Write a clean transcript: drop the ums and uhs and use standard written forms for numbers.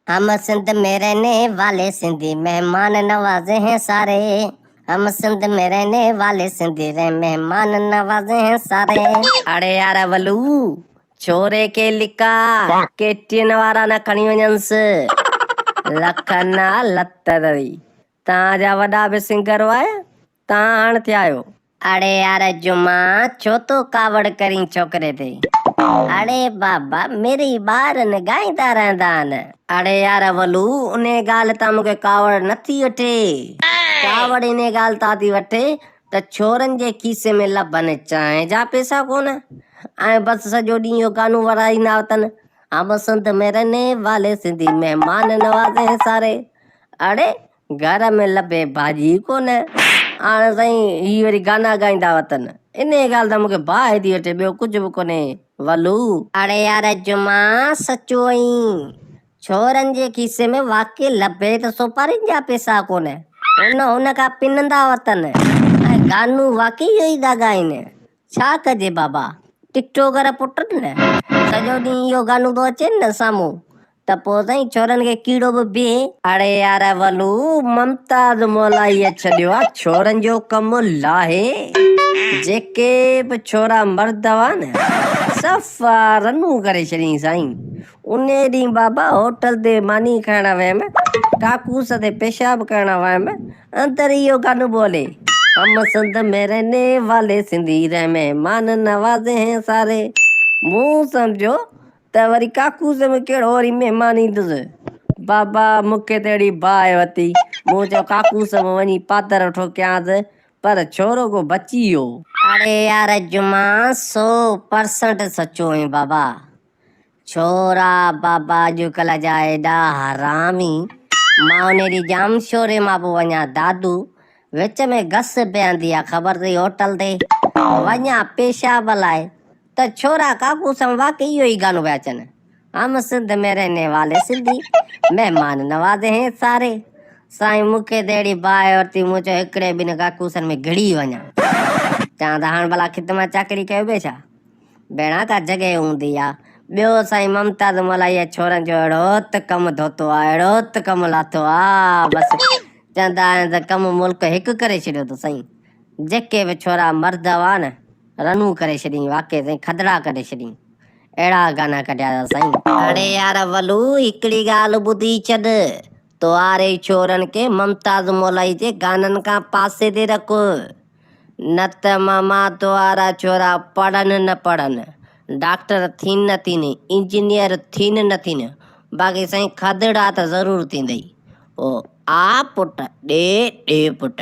हम सिंध में रहने वाले सिंधी मेहमान नवाजे हैं सारे। हम सिंध में रहने वाले सिंधी मेहमान नवाजे हैं सारे। अरे यार वलू छोरे के लिका केटिन वारा न खणी वञंस लख न लत दरी। तव्हांजा वॾा बि सिंगर आहियो, तव्हां हाणे थिया आहियो। अरे यार जुमा छो तो कावड़ करी छोकरे ते। अरे बाबा मेरे ॿार न ॻाईंदा रहंदा आहिनि। अरे यार वलू उन ॻाल्हि तां मूंखे कावड़ नथी वठे। कावड़ इन ॻाल्हि तां थी वठे त छोरनि जे खीसे में लभनि चांहि जा पैसा कोन ऐं बसि सॼो ॾींहुं इहो गानो वराईंदा अथनि। हम सिंध में रहने वाले सिंधी मेहमान नवाजे हैं सारे। अरे घर में लभे भाॼी कोन हाणे साईं ही वरी गाना ॻाईंदा वतन। इन ॻाल्हि तां मूंखे बाहि थी वठे, ॿियो कुझु बि कोन्हे वलू। अरे यार जुमा सचो आई छोरनि जे खीसे में वाकई लभे त सोपारिनि जा पैसा कोन हुन खां पिनंदा वतन ऐं गानू वाकई इहो ई था ॻाइनि। छा कजे बाबा टिकटोकर पुट न सॼो ॾींहुं इहो गानो थो अचे न साम्हूं त पोइ साईं छोरनि खे कीड़ो बि बिहे। अरे यार वलू ममताज मोलाईअ छॾियो आहे छोरनि जो कमु लाहे। जेके बि छोरा मर्द हुआ न सफ़ा रनू करे छॾियईं साईं। उन ॾींहुं बाबा होटल ते मानी खाइण वियमि, काकूस ते पेशाब करण वियमि, अंदर इहो गानो बोले हम सिंध में रहने वाले सिंधी रह मेहमान नवाजे हैं सारे। मूं सम्झो त वरी काकूस में कहिड़ो वरी महिमान ईंदुसि। बाबा मूंखे त अहिड़ी बाहि वती, मूं चयो काकूस में वञी पादर ठोकियांसि पर छोरो को बची वियो। अरे यार जुमा 100% सचो है बाबा। छोरा बाबा अॼुकल्ह जा एॾा हरामी। मां उन ॾींहुं जाम शोरे मां पोइ वञा दादू विच में घस बीहंदी आहे ख़बर अथई होटल ते वञा पेशाब लाइ त छोरा काकूस में वाकई इहो ई गानो पिया अचनि। हम सिंध में रहने वाले सिंधी मेहमान नवाजे हैं सारे। साईं मूंखे त अहिड़ी बाहि वरिती, मूं चयो हिकिड़े ॿिनि काकूसनि में घिड़ी वञा। चवां त हाणे भला ख़िदमत चाकरी कयो पिए छा भेणा का जॻह हूंदी आहे। ॿियो साईं ममताज मोलाईअ छोरनि जो अहिड़ो त कमु धोतो आहे, अहिड़ो त कमु लाथो आहे, बसि चवंदा आहिनि त कमु मुल्क हिकु करे छॾियो त साईं। जेके बि छोरा मर्द हुआ न रनू करे छॾियईं वाकई साईं, खदड़ा करे छॾियईं। अहिड़ा गाना कढिया साईं। अरे यार वलू हिकिड़ी ॻाल्हि ॿुधी छॾ, तुआरे छोरनि खे ममताज मोलाई जे गाननि खां पासे ते रख न त मामा तुआरा छोरा पढ़नि न पढ़नि, डॉक्टर थीन न थीन, इंजीनियर थीन न थीन, बाक़ी साईं खदड़ा त ज़रूरु थींदई। ओ आ पुट ॾे पुट।